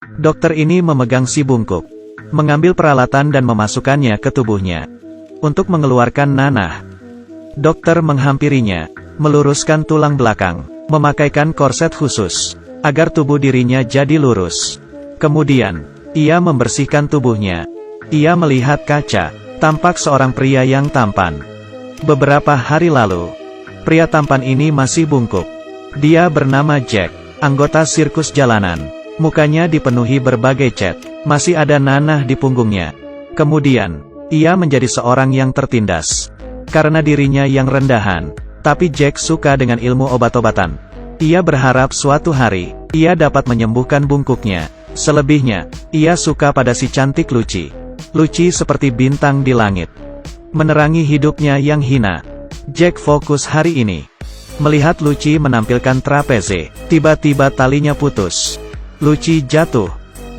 Dokter ini memegang si bungkuk, mengambil peralatan dan memasukkannya ke tubuhnya. Untuk mengeluarkan nanah, dokter menghampirinya, meluruskan tulang belakang, memakaikan korset khusus, agar tubuh dirinya jadi lurus. Kemudian, ia membersihkan tubuhnya. Ia melihat kaca, tampak seorang pria yang tampan. Beberapa hari lalu, pria tampan ini masih bungkuk. Dia bernama Jack, anggota sirkus jalanan. Mukanya dipenuhi berbagai cat, masih ada nanah di punggungnya. Kemudian, ia menjadi seorang yang tertindas, karena dirinya yang rendahan. Tapi Jack suka dengan ilmu obat-obatan. Ia berharap suatu hari, ia dapat menyembuhkan bungkuknya. Selebihnya, ia suka pada si cantik Lucy. Lucy seperti bintang di langit, menerangi hidupnya yang hina. Jack fokus hari ini. Melihat Lucy menampilkan trapeze, tiba-tiba talinya putus. Lucy jatuh.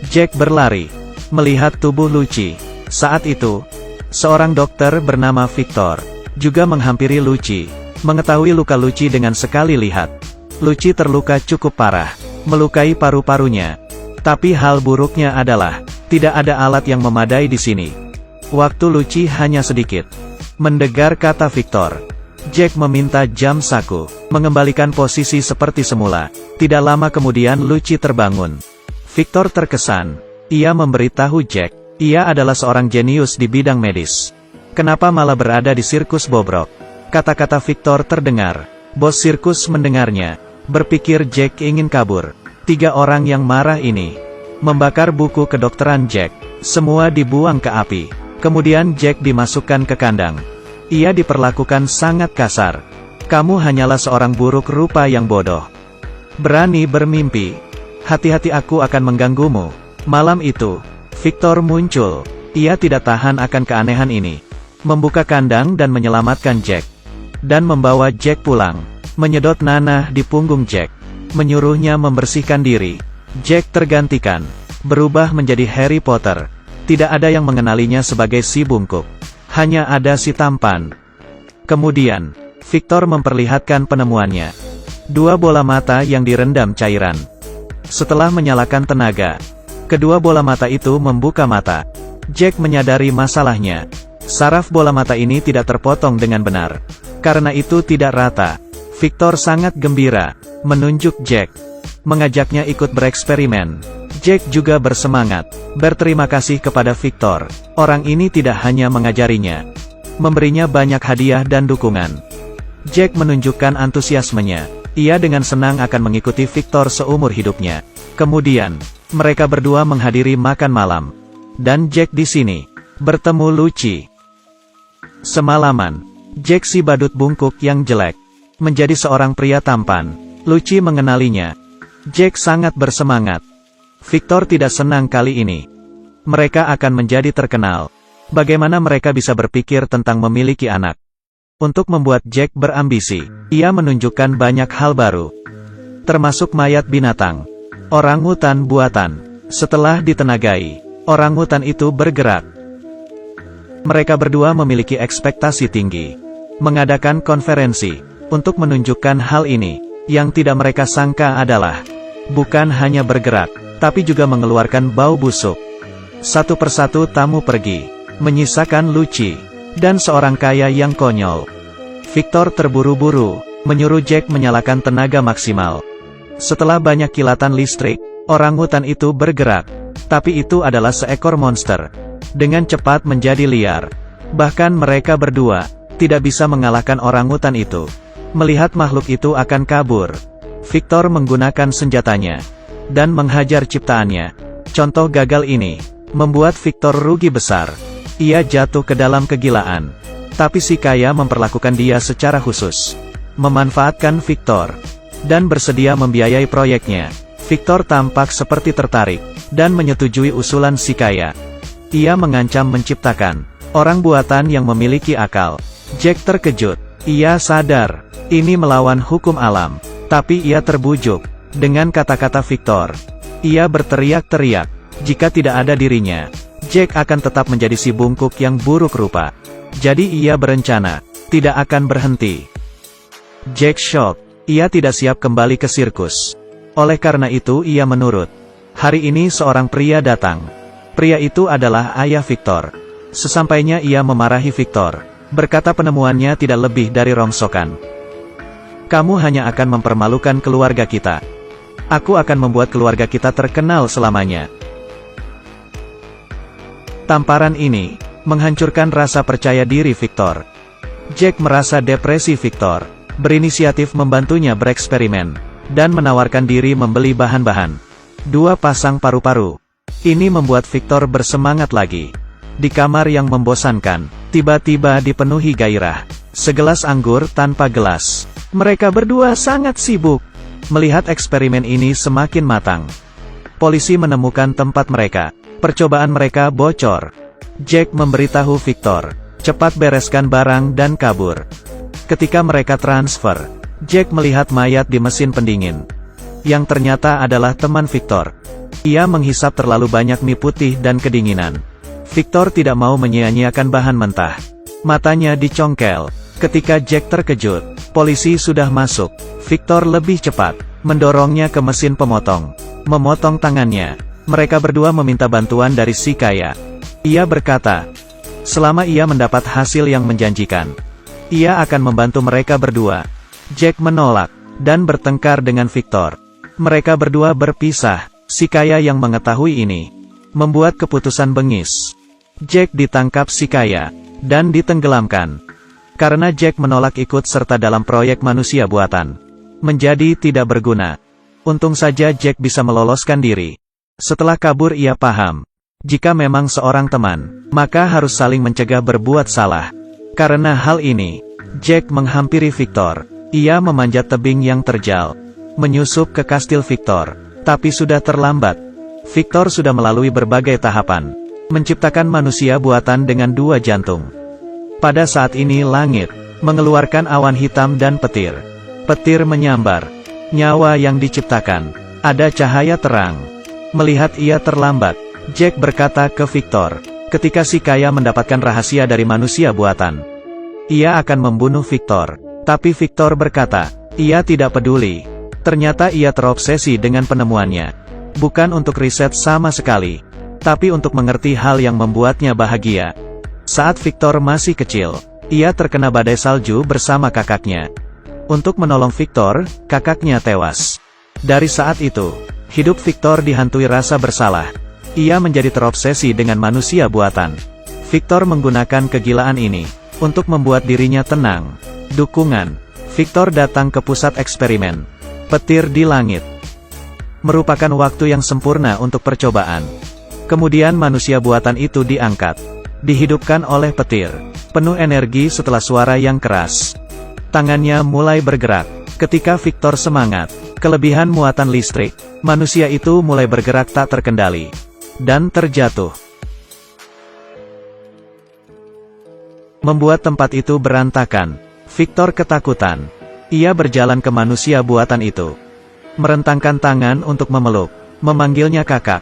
Jack berlari, melihat tubuh Lucy. Saat itu, seorang dokter bernama Victor juga menghampiri Lucy, mengetahui luka Lucy dengan sekali lihat. Lucy terluka cukup parah, melukai paru-parunya. Tapi hal buruknya adalah, tidak ada alat yang memadai di sini. Waktu Lucy hanya sedikit. Mendengar kata Victor, Jack meminta jam saku, mengembalikan posisi seperti semula. Tidak lama kemudian Lucy terbangun. Victor terkesan. Ia memberitahu Jack, ia adalah seorang jenius di bidang medis. Kenapa malah berada di sirkus bobrok? Kata-kata Victor terdengar. Bos sirkus mendengarnya, berpikir Jack ingin kabur. 3 orang yang marah ini membakar buku kedokteran Jack. Semua dibuang ke api. Kemudian Jack dimasukkan ke kandang. Ia diperlakukan sangat kasar. Kamu hanyalah seorang buruk rupa yang bodoh. Berani bermimpi. Hati-hati, aku akan mengganggumu. Malam itu, Victor muncul. Ia tidak tahan akan keanehan ini. Membuka kandang dan menyelamatkan Jack. Dan membawa Jack pulang. Menyedot nanah di punggung Jack. Menyuruhnya membersihkan diri. Jack tergantikan. Berubah menjadi Harry Potter. Tidak ada yang mengenalinya sebagai si bungkuk. Hanya ada si tampan. Kemudian, Victor memperlihatkan penemuannya. 2 bola mata yang direndam cairan. Setelah menyalakan tenaga, kedua bola mata itu membuka mata. Jack menyadari masalahnya. Saraf bola mata ini tidak terpotong dengan benar. Karena itu tidak rata. Victor sangat gembira, menunjuk Jack, mengajaknya ikut bereksperimen. Jack juga bersemangat, berterima kasih kepada Victor. Orang ini tidak hanya mengajarinya, memberinya banyak hadiah dan dukungan. Jack menunjukkan antusiasmenya. Ia dengan senang akan mengikuti Victor seumur hidupnya. Kemudian, mereka berdua menghadiri makan malam. Dan Jack di sini bertemu Lucy. Semalaman, Jack si badut bungkuk yang jelek menjadi seorang pria tampan. Lucy mengenalinya. Jack sangat bersemangat. Victor tidak senang kali ini. Mereka akan menjadi terkenal. Bagaimana mereka bisa berpikir tentang memiliki anak? Untuk membuat Jack berambisi, ia menunjukkan banyak hal baru, termasuk mayat binatang, orangutan buatan. Setelah ditenagai, orangutan itu bergerak. Mereka berdua memiliki ekspektasi tinggi, mengadakan konferensi untuk menunjukkan hal ini. Yang tidak mereka sangka adalah, bukan hanya bergerak, tapi juga mengeluarkan bau busuk. Satu persatu tamu pergi, menyisakan Lucy dan seorang kaya yang konyol. Victor terburu-buru, menyuruh Jack menyalakan tenaga maksimal. Setelah banyak kilatan listrik, orangutan itu bergerak. Tapi itu adalah seekor monster. Dengan cepat menjadi liar. Bahkan mereka berdua tidak bisa mengalahkan orangutan itu. Melihat makhluk itu akan kabur, Victor menggunakan senjatanya dan menghajar ciptaannya. Contoh gagal ini membuat Victor rugi besar. Ia jatuh ke dalam kegilaan. Tapi si kaya memperlakukan dia secara khusus, memanfaatkan Victor, dan bersedia membiayai proyeknya. Victor tampak seperti tertarik, dan menyetujui usulan si kaya. Ia mengancam menciptakan orang buatan yang memiliki akal. Jack terkejut. Ia sadar, ini melawan hukum alam. Tapi ia terbujuk dengan kata-kata Victor. Ia berteriak-teriak, jika tidak ada dirinya, Jack akan tetap menjadi si bungkuk yang buruk rupa. Jadi ia berencana, tidak akan berhenti. Jack shock. Ia tidak siap kembali ke sirkus. Oleh karena itu ia menurut. Hari ini seorang pria datang. Pria itu adalah ayah Victor. Sesampainya ia memarahi Victor, berkata penemuannya tidak lebih dari rongsokan. Kamu hanya akan mempermalukan keluarga kita. Aku akan membuat keluarga kita terkenal selamanya. Tamparan ini menghancurkan rasa percaya diri Victor. Jack merasa depresi Victor, berinisiatif membantunya bereksperimen, dan menawarkan diri membeli bahan-bahan. 2 pasang paru-paru. Ini membuat Victor bersemangat lagi. Di kamar yang membosankan, tiba-tiba dipenuhi gairah. Segelas anggur tanpa gelas. Mereka berdua sangat sibuk. Melihat eksperimen ini semakin matang. Polisi menemukan tempat mereka. Percobaan mereka bocor. Jack memberitahu Victor, cepat bereskan barang dan kabur. Ketika mereka transfer, Jack melihat mayat di mesin pendingin. Yang ternyata adalah teman Victor. Ia menghisap terlalu banyak mie putih dan kedinginan. Victor tidak mau menyia-nyiakan bahan mentah. Matanya dicongkel. Ketika Jack terkejut, polisi sudah masuk. Victor lebih cepat, mendorongnya ke mesin pemotong. Memotong tangannya. Mereka berdua meminta bantuan dari si kaya. Ia berkata, selama ia mendapat hasil yang menjanjikan, ia akan membantu mereka berdua. Jack menolak, dan bertengkar dengan Victor. Mereka berdua berpisah. Si kaya yang mengetahui ini, membuat keputusan bengis. Jack ditangkap si kaya, dan ditenggelamkan. Karena Jack menolak ikut serta dalam proyek manusia buatan. Menjadi tidak berguna. Untung saja Jack bisa meloloskan diri. Setelah kabur ia paham. Jika memang seorang teman, maka harus saling mencegah berbuat salah. Karena hal ini, Jack menghampiri Victor. Ia memanjat tebing yang terjal. Menyusup ke kastil Victor. Tapi sudah terlambat. Victor sudah melalui berbagai tahapan. Menciptakan manusia buatan dengan 2 jantung. Pada saat ini langit mengeluarkan awan hitam dan petir. Petir menyambar. Nyawa yang diciptakan. Ada cahaya terang. Melihat ia terlambat, Jack berkata ke Victor, ketika si kaya mendapatkan rahasia dari manusia buatan, ia akan membunuh Victor. Tapi Victor berkata, ia tidak peduli. Ternyata ia terobsesi dengan penemuannya. Bukan untuk riset sama sekali, tapi untuk mengerti hal yang membuatnya bahagia. Saat Victor masih kecil, ia terkena badai salju bersama kakaknya. Untuk menolong Victor, kakaknya tewas. Dari saat itu, hidup Victor dihantui rasa bersalah. Ia menjadi terobsesi dengan manusia buatan. Victor menggunakan kegilaan ini untuk membuat dirinya tenang. Dukungan. Victor datang ke pusat eksperimen. Petir di langit. Merupakan waktu yang sempurna untuk percobaan. Kemudian manusia buatan itu diangkat. Dihidupkan oleh petir. Penuh energi setelah suara yang keras. Tangannya mulai bergerak. Ketika Victor semangat, kelebihan muatan listrik, manusia itu mulai bergerak tak terkendali. Dan terjatuh. Membuat tempat itu berantakan. Victor ketakutan. Ia berjalan ke manusia buatan itu. Merentangkan tangan untuk memeluk. Memanggilnya kakak.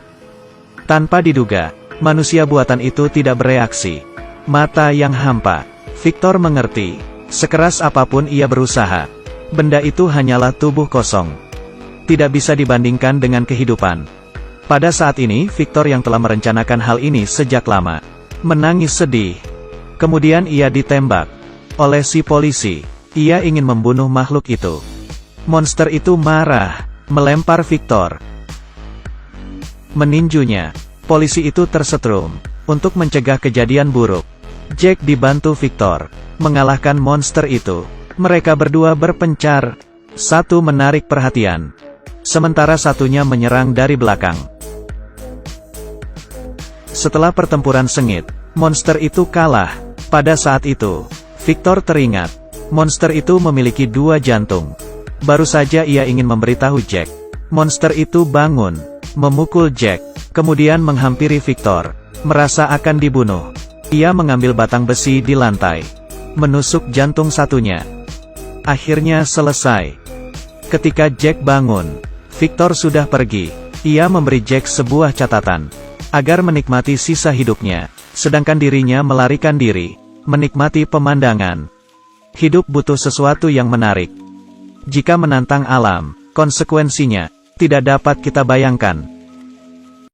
Tanpa diduga, manusia buatan itu tidak bereaksi. Mata yang hampa. Victor mengerti. Sekeras apapun ia berusaha, benda itu hanyalah tubuh kosong. Tidak bisa dibandingkan dengan kehidupan. Pada saat ini, Victor yang telah merencanakan hal ini sejak lama, menangis sedih. Kemudian ia ditembak oleh si polisi. Ia ingin membunuh makhluk itu. Monster itu marah, melempar Victor. Meninjunya. Polisi itu tersetrum. Untuk mencegah kejadian buruk, Jack dibantu Victor mengalahkan monster itu. Mereka berdua berpencar. Satu menarik perhatian, sementara satunya menyerang dari belakang. Setelah pertempuran sengit, monster itu kalah. Pada saat itu, Victor teringat, monster itu memiliki 2 jantung. Baru saja ia ingin memberitahu Jack. Monster itu bangun, memukul Jack, kemudian menghampiri Victor, merasa akan dibunuh. Ia mengambil batang besi di lantai, menusuk jantung satunya. Akhirnya selesai. Ketika Jack bangun, Victor sudah pergi. Ia memberi Jack sebuah catatan, agar menikmati sisa hidupnya, sedangkan dirinya melarikan diri, menikmati pemandangan. Hidup butuh sesuatu yang menarik. Jika menantang alam, konsekuensinya tidak dapat kita bayangkan.